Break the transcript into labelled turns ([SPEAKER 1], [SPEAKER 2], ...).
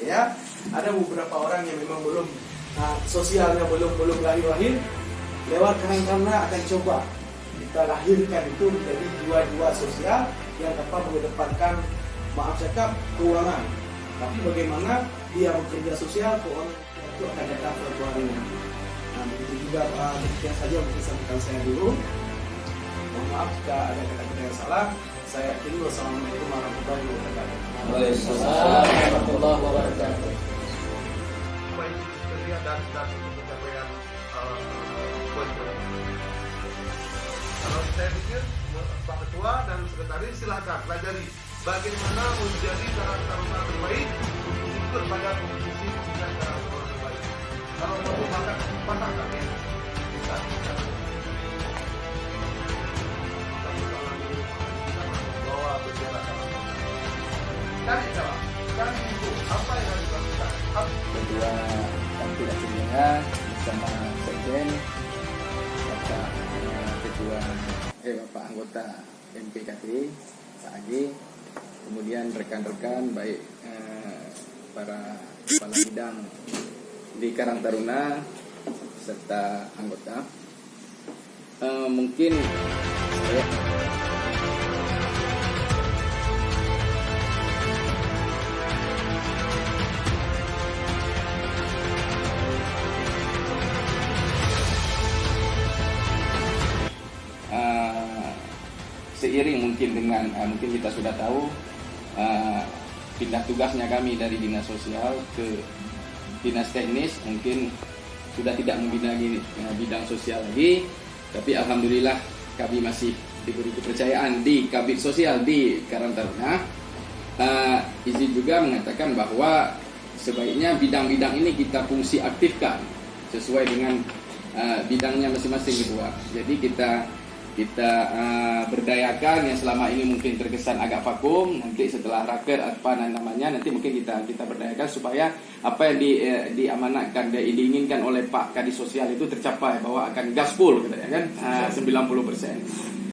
[SPEAKER 1] saya ada beberapa orang yang memang belum sosialnya belum lahir, lewat karena akan coba kita lahirkan itu menjadi jiwa-jiwa sosial yang dapat mengedepankan, maaf cakap, keuangan. Tapi bagaimana dia bekerja sosial, keuangan itu akan datang keluarnya. Nah, begitu juga demikian saja mungkin sampaikan saya dulu. Mohon maaf jika ada kata-kata yang salah. Saya akhiri, wassalamualaikum warahmatullahi wabarakatuh.
[SPEAKER 2] Waalaikumsalam warahmatullahi wabarakatuh.
[SPEAKER 3] Baik kriteria dan pencapaian poin-poin. Kalau saya pikir Pak Ketua dan Sekretaris silakan pelajari bagaimana menjadi Karang Taruna terbaik untuk ikut pada kompetisi Karang Taruna terbaik. Kalau mau makan patah kami bisa. Bawa bendera cari cara, cari itu apa yang harus dilakukan.
[SPEAKER 2] Kedua yang tidak sebenarnya bersama Sekjen, Bapak Ketua Bapak anggota MPKT Pak Agi, kemudian rekan-rekan baik para kepala bidang di Karang Taruna serta anggota. Mungkin saya seiring mungkin dengan mungkin kita sudah tahu pindah tugasnya kami dari dinas sosial ke dinas teknis, mungkin sudah tidak membidangi bidang sosial lagi, tapi alhamdulillah kami masih diberi kepercayaan di Kabid Sosial di Karang Taruna. Izin juga mengatakan bahwa sebaiknya bidang-bidang ini kita fungsi aktifkan sesuai dengan bidangnya masing-masing dibuat. Jadi kita berdayakan yang selama ini mungkin terkesan agak vakum, nanti setelah raker apa namanya nanti mungkin kita berdayakan supaya apa yang diamanatkan dan diinginkan oleh Pak Kadis Sosial itu tercapai, bahwa akan gaspol katanya kan 90%.